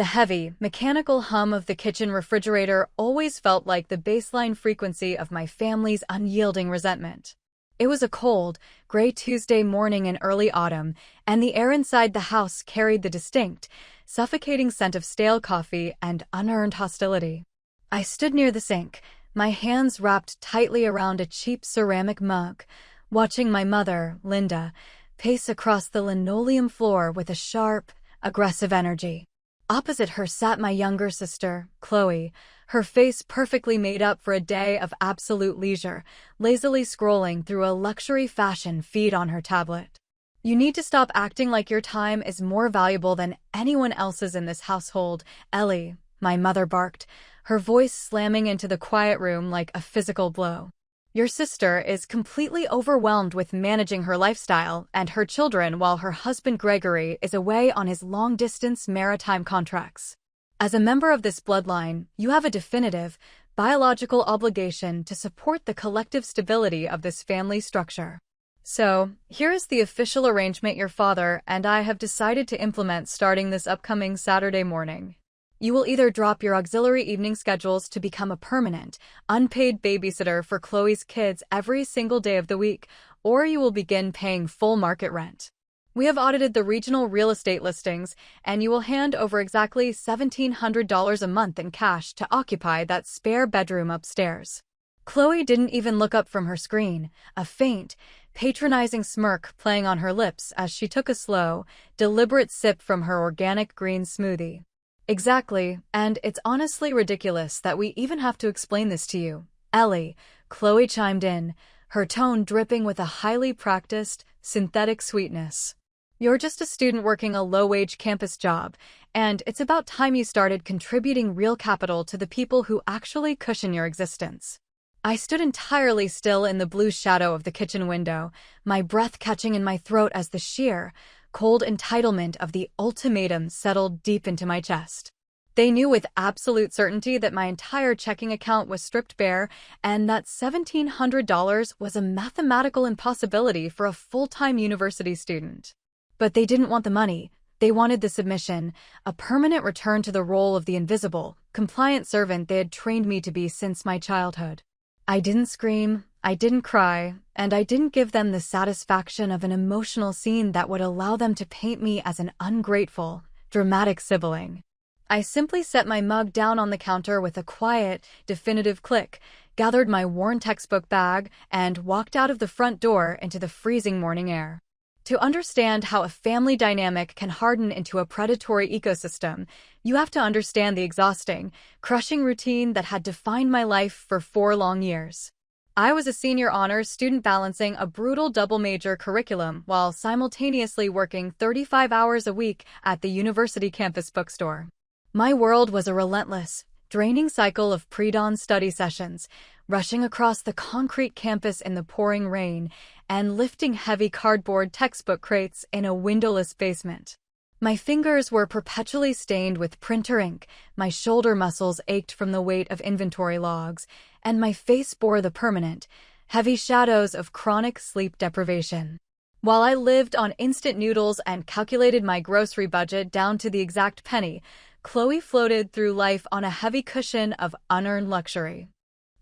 The heavy, mechanical hum of the kitchen refrigerator always felt like the baseline frequency of my family's unyielding resentment. It was a cold, gray Tuesday morning in early autumn, and the air inside the house carried the distinct, suffocating scent of stale coffee and unearned hostility. I stood near the sink, my hands wrapped tightly around a cheap ceramic mug, watching my mother, Linda, pace across the linoleum floor with a sharp, aggressive energy. Opposite her sat my younger sister, Chloe, her face perfectly made up for a day of absolute leisure, lazily scrolling through a luxury fashion feed on her tablet. "You need to stop acting like your time is more valuable than anyone else's in this household, Ellie," my mother barked, her voice slamming into the quiet room like a physical blow. "Your sister is completely overwhelmed with managing her lifestyle and her children while her husband Gregory is away on his long-distance maritime contracts. As a member of this bloodline, you have a definitive, biological obligation to support the collective stability of this family structure. So, here is the official arrangement your father and I have decided to implement starting this upcoming Saturday morning. You will either drop your auxiliary evening schedules to become a permanent, unpaid babysitter for Chloe's kids every single day of the week, or you will begin paying full market rent. We have audited the regional real estate listings, and you will hand over exactly $1,700 a month in cash to occupy that spare bedroom upstairs." Chloe didn't even look up from her screen, a faint, patronizing smirk playing on her lips as she took a slow, deliberate sip from her organic green smoothie. "Exactly, and it's honestly ridiculous that we even have to explain this to you, Ellie," Chloe chimed in, her tone dripping with a highly practiced, synthetic sweetness. "You're just a student working a low-wage campus job, and it's about time you started contributing real capital to the people who actually cushion your existence." I stood entirely still in the blue shadow of the kitchen window, my breath catching in my throat as the sheer, cold entitlement of the ultimatum settled deep into my chest. They knew with absolute certainty that my entire checking account was stripped bare and that $1,700 was a mathematical impossibility for a full-time university student. But they didn't want the money. They wanted the submission, a permanent return to the role of the invisible, compliant servant they had trained me to be since my childhood. I didn't scream, I didn't cry, and I didn't give them the satisfaction of an emotional scene that would allow them to paint me as an ungrateful, dramatic sibling. I simply set my mug down on the counter with a quiet, definitive click, gathered my worn textbook bag, and walked out of the front door into the freezing morning air. To understand how a family dynamic can harden into a predatory ecosystem, you have to understand the exhausting, crushing routine that had defined my life for 4 long years. I was a senior honors student balancing a brutal double-major curriculum while simultaneously working 35 hours a week at the university campus bookstore. My world was a relentless, draining cycle of pre-dawn study sessions, rushing across the concrete campus in the pouring rain, and lifting heavy cardboard textbook crates in a windowless basement. My fingers were perpetually stained with printer ink, my shoulder muscles ached from the weight of inventory logs, and my face bore the permanent, heavy shadows of chronic sleep deprivation. While I lived on instant noodles and calculated my grocery budget down to the exact penny, Chloe floated through life on a heavy cushion of unearned luxury.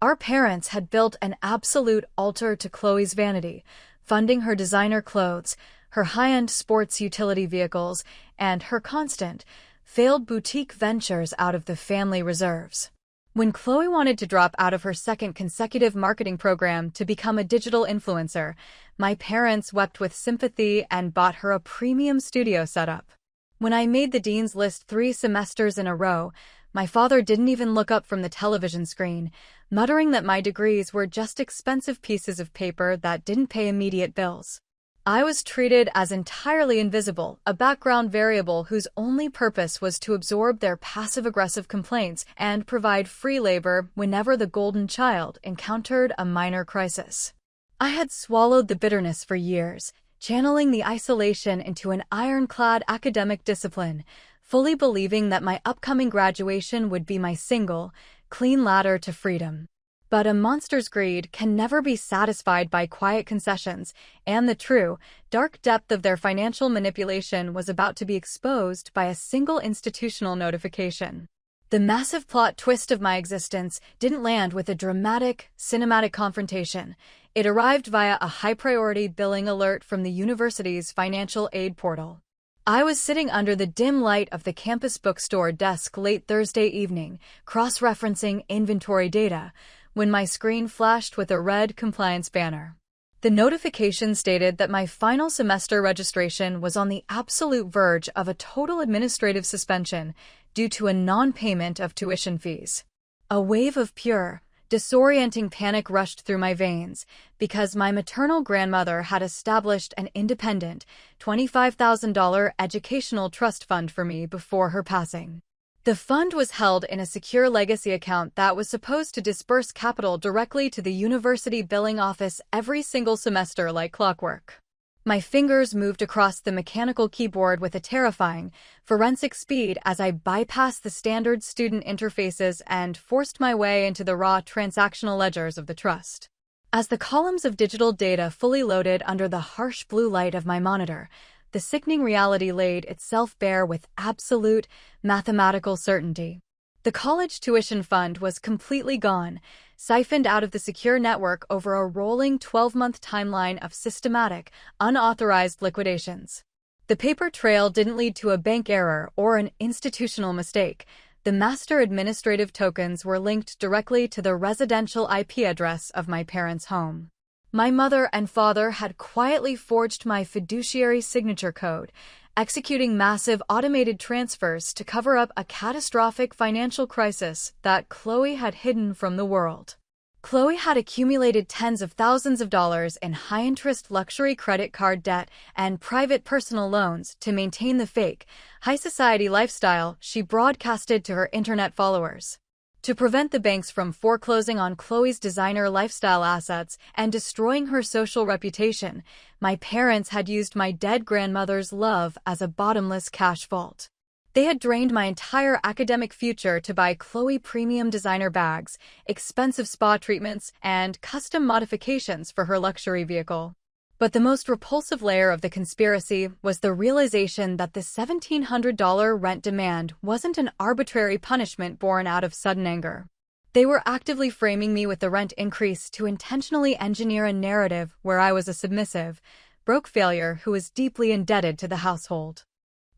Our parents had built an absolute altar to Chloe's vanity, funding her designer clothes, her high-end sports utility vehicles, and her constant, failed boutique ventures out of the family reserves. When Chloe wanted to drop out of her second consecutive marketing program to become a digital influencer, my parents wept with sympathy and bought her a premium studio setup. When I made the dean's list 3 semesters in a row, my father didn't even look up from the television screen, muttering that my degrees were just expensive pieces of paper that didn't pay immediate bills. I was treated as entirely invisible, a background variable whose only purpose was to absorb their passive-aggressive complaints and provide free labor whenever the golden child encountered a minor crisis. I had swallowed the bitterness for years, channeling the isolation into an ironclad academic discipline, fully believing that my upcoming graduation would be my single, clean ladder to freedom. But a monster's greed can never be satisfied by quiet concessions, and the true, dark depth of their financial manipulation was about to be exposed by a single institutional notification. The massive plot twist of my existence didn't land with a dramatic, cinematic confrontation. It arrived via a high-priority billing alert from the university's financial aid portal. I was sitting under the dim light of the campus bookstore desk late Thursday evening, cross-referencing inventory data, when my screen flashed with a red compliance banner. The notification stated that my final semester registration was on the absolute verge of a total administrative suspension due to a non-payment of tuition fees. A wave of pure, disorienting panic rushed through my veins because my maternal grandmother had established an independent, $25,000 educational trust fund for me before her passing. The fund was held in a secure legacy account that was supposed to disburse capital directly to the university billing office every single semester like clockwork. My fingers moved across the mechanical keyboard with a terrifying, forensic speed as I bypassed the standard student interfaces and forced my way into the raw transactional ledgers of the trust. As the columns of digital data fully loaded under the harsh blue light of my monitor, the sickening reality laid itself bare with absolute, mathematical certainty. The college tuition fund was completely gone, siphoned out of the secure network over a rolling 12-month timeline of systematic, unauthorized liquidations. The paper trail didn't lead to a bank error or an institutional mistake. The master administrative tokens were linked directly to the residential IP address of my parents' home. My mother and father had quietly forged my fiduciary signature code, executing massive automated transfers to cover up a catastrophic financial crisis that Chloe had hidden from the world. Chloe had accumulated tens of thousands of dollars in high-interest luxury credit card debt and private personal loans to maintain the fake, high-society lifestyle she broadcasted to her internet followers. To prevent the banks from foreclosing on Chloe's designer lifestyle assets and destroying her social reputation, my parents had used my dead grandmother's love as a bottomless cash vault. They had drained my entire academic future to buy Chloe premium designer bags, expensive spa treatments, and custom modifications for her luxury vehicle. But the most repulsive layer of the conspiracy was the realization that the $1,700 rent demand wasn't an arbitrary punishment born out of sudden anger. They were actively framing me with the rent increase to intentionally engineer a narrative where I was a submissive, broke failure who was deeply indebted to the household.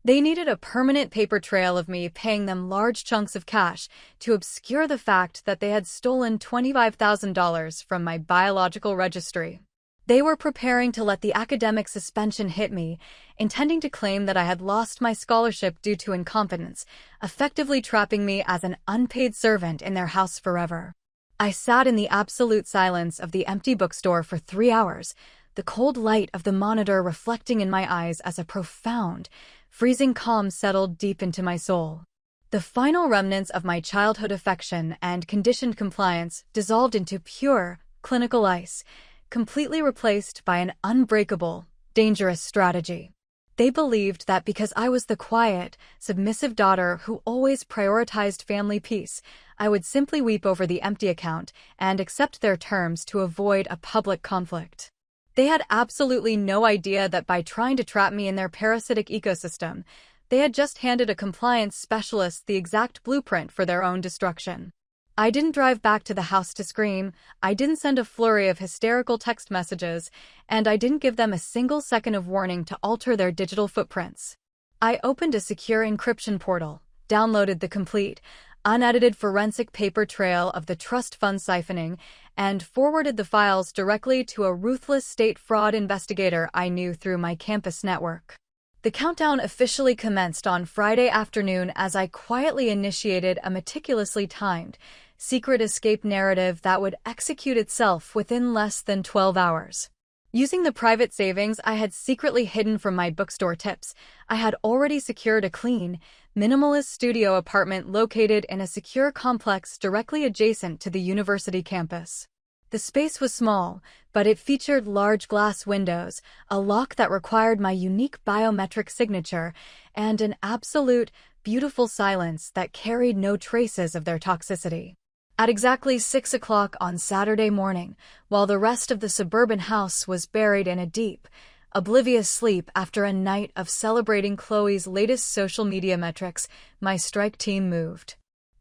They needed a permanent paper trail of me paying them large chunks of cash to obscure the fact that they had stolen $25,000 from my biological registry. They were preparing to let the academic suspension hit me, intending to claim that I had lost my scholarship due to incompetence, effectively trapping me as an unpaid servant in their house forever. I sat in the absolute silence of the empty bookstore for 3 hours, the cold light of the monitor reflecting in my eyes as a profound, freezing calm settled deep into my soul. The final remnants of my childhood affection and conditioned compliance dissolved into pure, clinical ice, completely replaced by an unbreakable, dangerous strategy. They believed that because I was the quiet, submissive daughter who always prioritized family peace, I would simply weep over the empty account and accept their terms to avoid a public conflict. They had absolutely no idea that by trying to trap me in their parasitic ecosystem, they had just handed a compliance specialist the exact blueprint for their own destruction. I didn't drive back to the house to scream, I didn't send a flurry of hysterical text messages, and I didn't give them a single second of warning to alter their digital footprints. I opened a secure encryption portal, downloaded the complete, unedited forensic paper trail of the trust fund siphoning, and forwarded the files directly to a ruthless state fraud investigator I knew through my campus network. The countdown officially commenced on Friday afternoon as I quietly initiated a meticulously timed, secret escape narrative that would execute itself within less than 12 hours. Using the private savings I had secretly hidden from my bookstore tips, I had already secured a clean, minimalist studio apartment located in a secure complex directly adjacent to the university campus. The space was small, but it featured large glass windows, a lock that required my unique biometric signature, and an absolute, beautiful silence that carried no traces of their toxicity. At exactly 6 o'clock on Saturday morning, while the rest of the suburban house was buried in a deep, oblivious sleep after a night of celebrating Chloe's latest social media metrics, my strike team moved.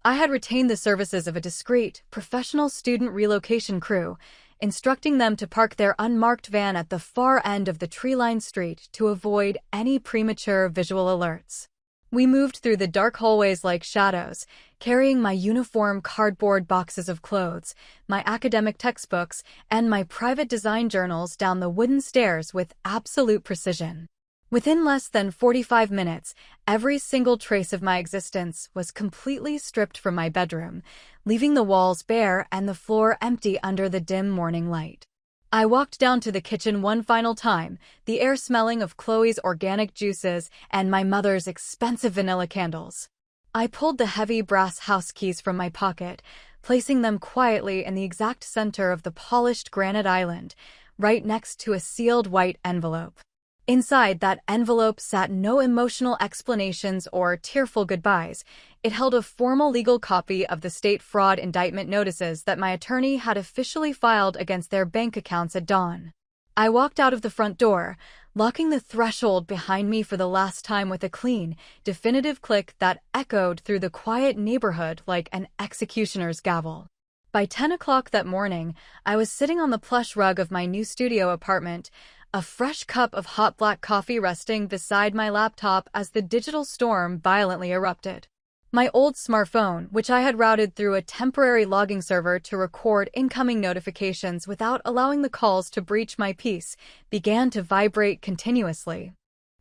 I had retained the services of a discreet, professional student relocation crew, instructing them to park their unmarked van at the far end of the tree-lined street to avoid any premature visual alerts. We moved through the dark hallways like shadows, carrying my uniform cardboard boxes of clothes, my academic textbooks, and my private design journals down the wooden stairs with absolute precision. Within less than 45 minutes, every single trace of my existence was completely stripped from my bedroom, leaving the walls bare and the floor empty under the dim morning light. I walked down to the kitchen one final time, the air smelling of Chloe's organic juices and my mother's expensive vanilla candles. I pulled the heavy brass house keys from my pocket, placing them quietly in the exact center of the polished granite island, right next to a sealed white envelope. Inside that envelope sat no emotional explanations or tearful goodbyes. It held a formal legal copy of the state fraud indictment notices that my attorney had officially filed against their bank accounts at dawn. I walked out of the front door, locking the threshold behind me for the last time with a clean, definitive click that echoed through the quiet neighborhood like an executioner's gavel. By 10 o'clock that morning, I was sitting on the plush rug of my new studio apartment, a fresh cup of hot black coffee resting beside my laptop as the digital storm violently erupted. My old smartphone, which I had routed through a temporary logging server to record incoming notifications without allowing the calls to breach my peace, began to vibrate continuously.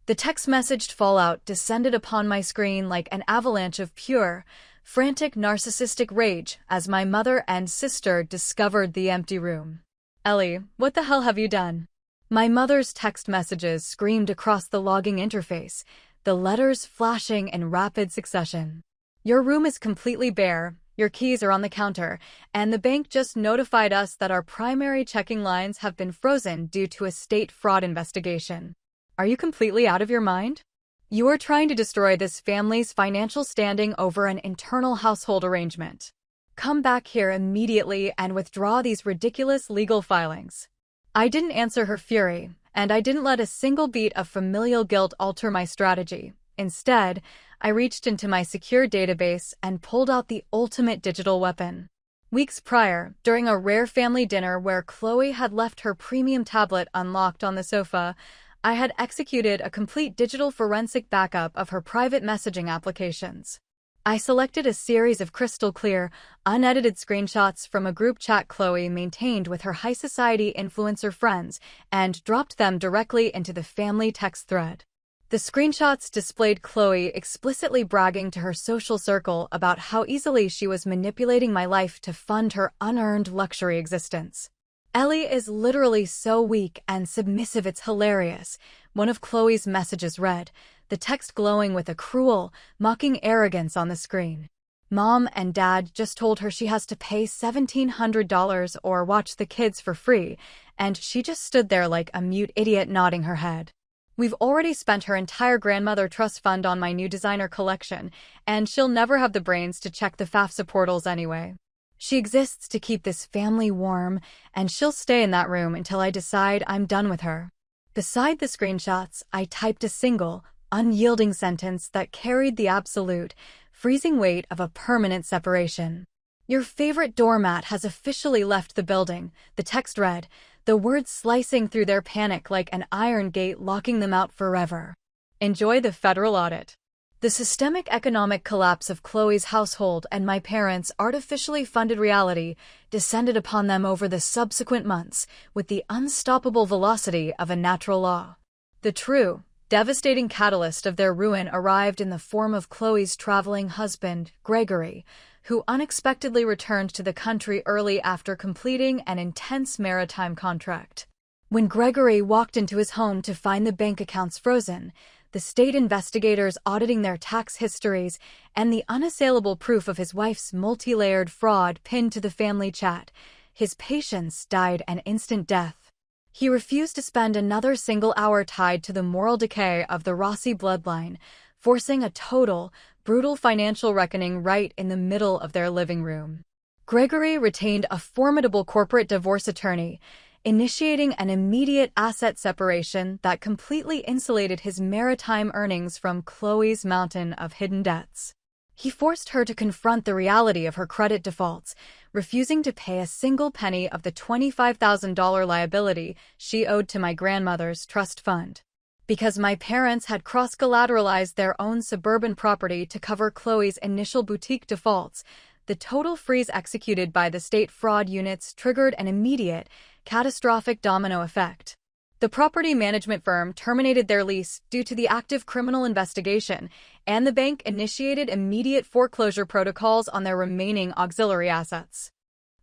The text-messaged fallout descended upon my screen like an avalanche of pure, frantic narcissistic rage as my mother and sister discovered the empty room. "Ellie, what the hell have you done?" My mother's text messages screamed across the logging interface, the letters flashing in rapid succession. "Your room is completely bare, your keys are on the counter, and the bank just notified us that our primary checking lines have been frozen due to a state fraud investigation. Are you completely out of your mind? You are trying to destroy this family's financial standing over an internal household arrangement. Come back here immediately and withdraw these ridiculous legal filings." I didn't answer her fury, and I didn't let a single beat of familial guilt alter my strategy. Instead, I reached into my secure database and pulled out the ultimate digital weapon. Weeks prior, during a rare family dinner where Chloe had left her premium tablet unlocked on the sofa, I had executed a complete digital forensic backup of her private messaging applications. I selected a series of crystal-clear, unedited screenshots from a group chat Chloe maintained with her high society influencer friends and dropped them directly into the family text thread. The screenshots displayed Chloe explicitly bragging to her social circle about how easily she was manipulating my life to fund her unearned luxury existence. "Ellie is literally so weak and submissive it's hilarious," one of Chloe's messages read, the text glowing with a cruel, mocking arrogance on the screen. Mom and Dad just told her she has to pay $1,700 or watch the kids for free, and she just stood there like a mute idiot nodding her head. "We've already spent her entire grandmother trust fund on my new designer collection, and she'll never have the brains to check the FAFSA portals anyway. She exists to keep this family warm, and she'll stay in that room until I decide I'm done with her." Beside the screenshots, I typed a single, unyielding sentence that carried the absolute, freezing weight of a permanent separation. "Your favorite doormat has officially left the building," the text read, the words slicing through their panic like an iron gate locking them out forever. "Enjoy the federal audit." The systemic economic collapse of Chloe's household and my parents' artificially funded reality descended upon them over the subsequent months with the unstoppable velocity of a natural law. The true, devastating catalyst of their ruin arrived in the form of Chloe's traveling husband, Gregory, who unexpectedly returned to the country early after completing an intense maritime contract. When Gregory walked into his home to find the bank accounts frozen, the state investigators auditing their tax histories, and the unassailable proof of his wife's multi-layered fraud pinned to the family chat, his patience died an instant death. He refused to spend another single hour tied to the moral decay of the Rossi bloodline, forcing a total, brutal financial reckoning right in the middle of their living room. Gregory retained a formidable corporate divorce attorney, initiating an immediate asset separation that completely insulated his maritime earnings from Chloe's mountain of hidden debts. He forced her to confront the reality of her credit defaults, refusing to pay a single penny of the $25,000 liability she owed to my grandmother's trust fund. Because my parents had cross-collateralized their own suburban property to cover Chloe's initial boutique defaults, the total freeze executed by the state fraud units triggered an immediate, catastrophic domino effect. The property management firm terminated their lease due to the active criminal investigation, and the bank initiated immediate foreclosure protocols on their remaining auxiliary assets.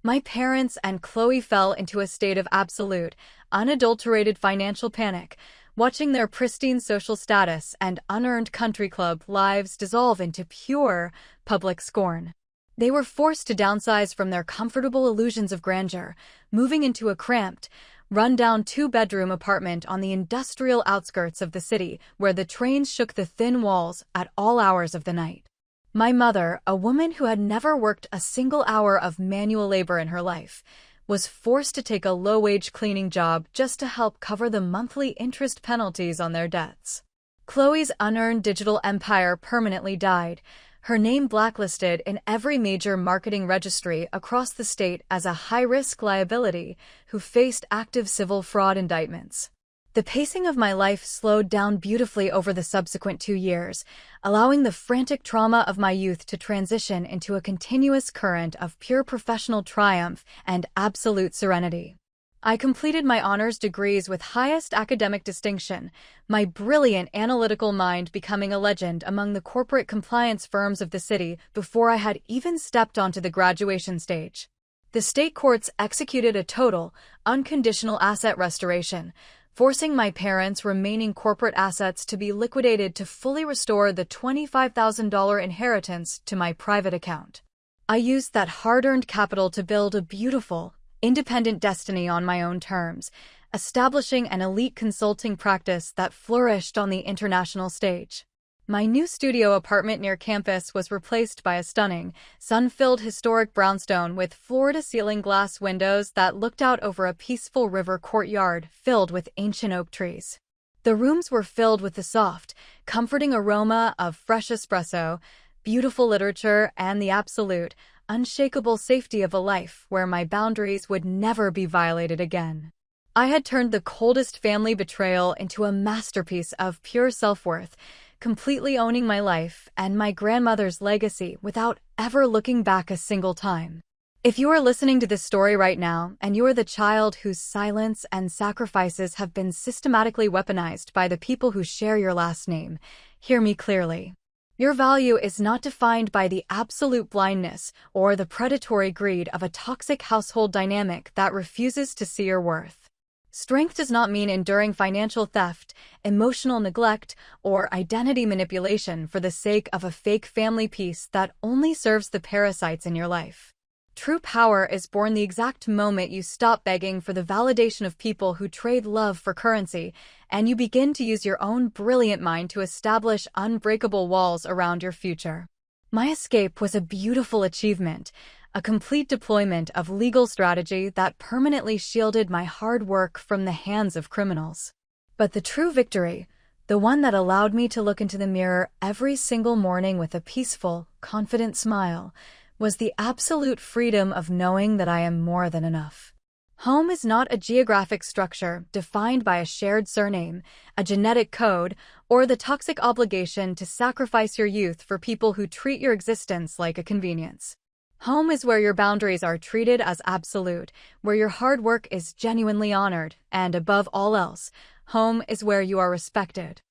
My parents and Chloe fell into a state of absolute, unadulterated financial panic, watching their pristine social status and unearned country club lives dissolve into pure, public scorn. They were forced to downsize from their comfortable illusions of grandeur, moving into a cramped, run-down two-bedroom apartment on the industrial outskirts of the city, where the trains shook the thin walls at all hours of the night. My mother, a woman who had never worked a single hour of manual labor in her life, was forced to take a low-wage cleaning job just to help cover the monthly interest penalties on their debts. Chloe's unearned digital empire permanently died, her name blacklisted in every major marketing registry across the state as a high-risk liability who faced active civil fraud indictments. The pacing of my life slowed down beautifully over the subsequent 2 years, allowing the frantic trauma of my youth to transition into a continuous current of pure professional triumph and absolute serenity. I completed my honors degrees with highest academic distinction, my brilliant analytical mind becoming a legend among the corporate compliance firms of the city before I had even stepped onto the graduation stage. The state courts executed a total, unconditional asset restoration, forcing my parents' remaining corporate assets to be liquidated to fully restore the $25,000 inheritance to my private account. I used that hard-earned capital to build a beautiful, independent destiny on my own terms, establishing an elite consulting practice that flourished on the international stage. My new studio apartment near campus was replaced by a stunning, sun-filled historic brownstone with floor-to-ceiling glass windows that looked out over a peaceful river courtyard filled with ancient oak trees. The rooms were filled with the soft, comforting aroma of fresh espresso, beautiful literature, and the absolute, unshakable safety of a life where my boundaries would never be violated again. I had turned the coldest family betrayal into a masterpiece of pure self-worth, completely owning my life and my grandmother's legacy without ever looking back a single time. If you are listening to this story right now and you are the child whose silence and sacrifices have been systematically weaponized by the people who share your last name, hear me clearly. Your value is not defined by the absolute blindness or the predatory greed of a toxic household dynamic that refuses to see your worth. Strength does not mean enduring financial theft, emotional neglect, or identity manipulation for the sake of a fake family peace that only serves the parasites in your life. True power is born the exact moment you stop begging for the validation of people who trade love for currency, and you begin to use your own brilliant mind to establish unbreakable walls around your future. My escape was a beautiful achievement, a complete deployment of legal strategy that permanently shielded my hard work from the hands of criminals. But the true victory, the one that allowed me to look into the mirror every single morning with a peaceful, confident smile, was the absolute freedom of knowing that I am more than enough. Home is not a geographic structure defined by a shared surname, a genetic code, or the toxic obligation to sacrifice your youth for people who treat your existence like a convenience. Home is where your boundaries are treated as absolute, where your hard work is genuinely honored, and above all else, home is where you are respected.